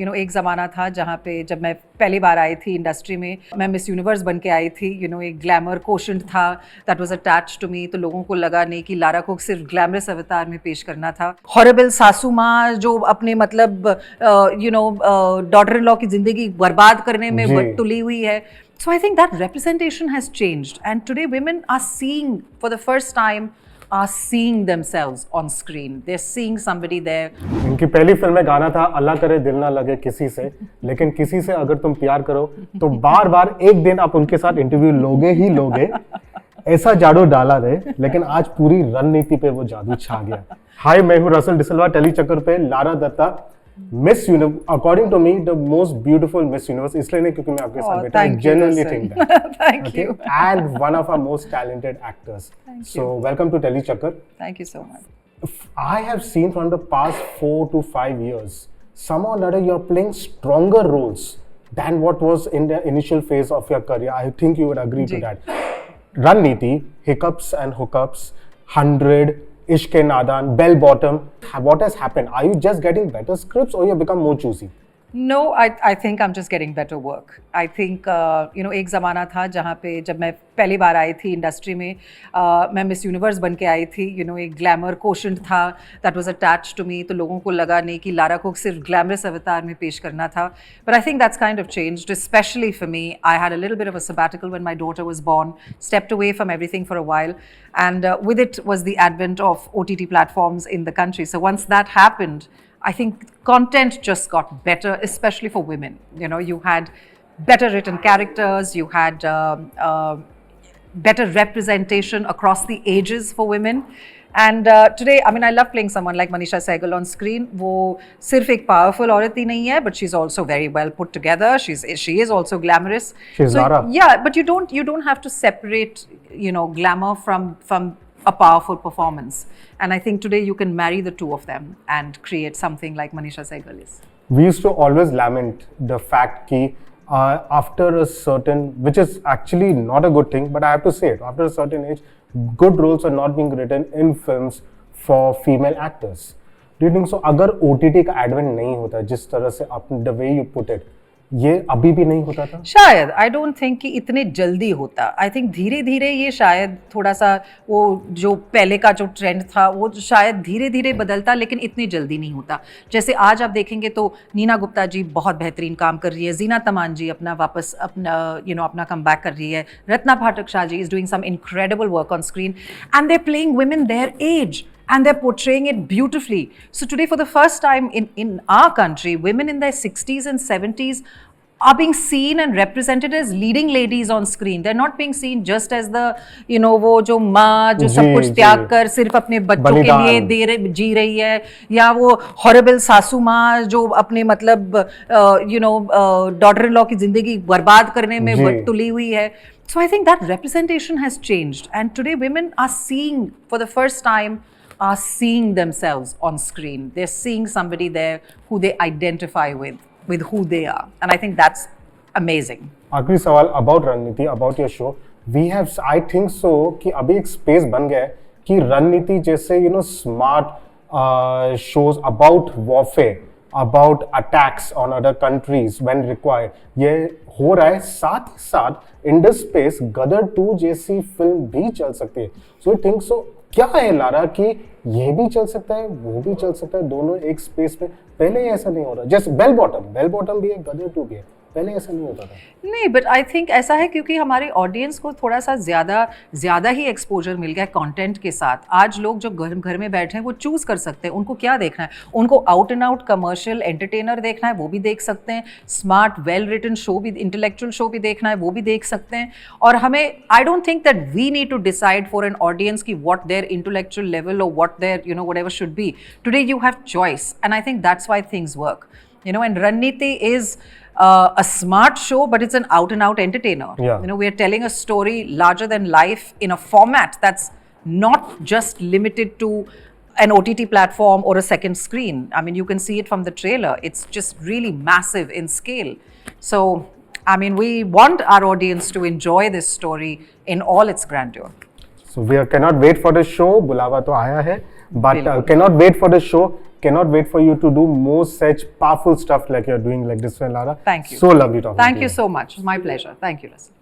एक ज़माना था जहाँ पे जब मैं पहली बार आई थी इंडस्ट्री में, मैं मिस यूनिवर्स बन के आई थी। एक ग्लैमर कोशेंट था that was attached to me. तो लोगों को लगा नहीं कि लारा को सिर्फ ग्लैमरस अवतार में पेश करना था। हॉरिबल सासू माँ जो अपने मतलब डॉटर इन लॉ की जिंदगी बर्बाद करने में तुली हुई है। So I think that representation has changed, and today women are seeing, for the first time, are seeing themselves on screen. They're seeing somebody there. इनकी पहली फिल्म में गाना था अल्लाह करे दिल ना लगे किसी से, लेकिन किसी से अगर तुम प्यार करो तो बार बार एक दिन आप उनके साथ इंटरव्यू लोगे ही लोगे। ऐसा जादू डाला रे, लेकिन आज पूरी रणनीति पे वो जादू छा गया। हाय, मैं हूँ रसल डिसल्वा। टेली चक्कर पे Lara Dutta Miss Universe, according to me the most beautiful Miss Universe, इसलिए नहीं क्योंकि मैं आपके साथ बैठा हूं, genuinely think that. Thank you. And one of our most talented actors. So welcome to Telly Chakkar. Thank you so much. I have seen from the past 4 to 5 years, somehow or other you're playing stronger roles than what was in the initial phase of your career. I think you would agree to that. Ranneeti, Hiccups and Hookups, 100, Ishq e Nadan, Bell Bottom. What has happened? Are you just getting better scripts or you become more choosy? No, I think I'm just getting better work. I think एक ज़माना था जहाँ पे जब मैं पहली बार आई थी industry में, मैं मिस यूनिवर्स बन के आई थी। एक ग्लैमर कोशेंट था that was attached to me. तो लोगों को लगा नहीं कि लारा को सिर्फ ग्लैमरस अवतार में पेश करना था। But I think that's kind of changed, specially for me. I had a little bit of a sabbatical when my daughter was born, stepped away from everything for a while, and with it was the advent of OTT platforms in the country. So once that happened, I think content just got better, especially for women. You had better written characters, you had better representation across the ages for women. And today, I mean, I love playing someone like Manisha Sehgal on screen. वो सिर्फ एक powerful औरत ही नहीं है, but she's also very well put together. She is also glamorous. She's Lara. Yeah, but you don't have to separate, glamour from a powerful performance. And I think today you can marry the two of them and create something like Manisha Sehgal is. We used to always lament the fact that after a certain, which is actually not a good thing, but I have to say it, after a certain age, good roles are not being written in films for female actors. Do you think so? अगर OTT का advent नहीं होता जिस तरह से the way you put it, ये अभी भी नहीं होता था? शायद, आई डोंट थिंक कि इतने जल्दी होता। आई थिंक धीरे धीरे ये शायद थोड़ा सा वो जो पहले का जो ट्रेंड था वो शायद धीरे धीरे बदलता, लेकिन इतनी जल्दी नहीं होता। जैसे आज आप देखेंगे तो नीना गुप्ता जी बहुत बेहतरीन काम कर रही है, जीना तमान जी अपना वापस अपना कम बैक कर रही है, Ratna Pathak Shah ji is doing some incredible work on screen, and they are playing women their age. And they're portraying it beautifully. So today, for the first time in our country, women in their 60s and 70s are being seen and represented as leading ladies on screen. They're not being seen just as the, वो जो माँ जो सब कुछ त्याग कर सिर्फ अपने बच्चों के लिए जी रही है, या वो हॉरिबल सासू माँ जो अपने मतलब डॉटर इन लॉ की जिंदगी बर्बाद करने में तुली हुई है. So I think that representation has changed, and today women are seeing, for the first time, are seeing themselves on screen. They're seeing somebody there who they identify with who they are, and I think that's amazing. आखिरी सवाल about रणनीति, about your show. We have, I think so, कि अभी एक space बन गया है कि रणनीति जैसे smart shows about warfare, about attacks on other countries when required, ये हो रहा है। साथ ही साथ in this space गदर 2 जैसी फिल्म भी चल सकती है। So I think so, क्या है लारा कि ये भी चल सकता है, वो भी चल सकता है, दोनों एक स्पेस में? पहले ऐसा नहीं हो रहा। जैसे बेल बॉटम भी है, गदर 2 भी है, पहले ऐसा नहीं होता था। नहीं, बट आई थिंक ऐसा है क्योंकि हमारे ऑडियंस को थोड़ा सा ज़्यादा ही एक्सपोजर मिल गया कंटेंट के साथ। आज लोग जो घर में बैठे हैं वो चूज़ कर सकते हैं उनको क्या देखना है। उनको out and out commercial entertainer देखना है वो भी देख सकते हैं, स्मार्ट वेल रिटन शो भी, इंटेलेक्चुअल शो भी देखना है वो भी देख सकते हैं। और हमें, I don't think that we need to decide for an audience की व्हाट देयर इंटेलेक्चुअल लेवल और what their whatever should be. Today you have choice, and I think that's why things work. And Ranneeti is a smart show, but it's an out-and-out entertainer. Yeah. We are telling a story larger than life in a format that's not just limited to an OTT platform or a second screen. I mean, you can see it from the trailer. It's just really massive in scale. So, I mean, we want our audience to enjoy this story in all its grandeur. So we cannot wait for the show. बुलावा तो आया है, but cannot wait for the show. cannot wait for you to do more such powerful stuff like you're doing like this one, Lara. Thank you. So lovely talking Thank to you so much. My pleasure. Thank you, Russell.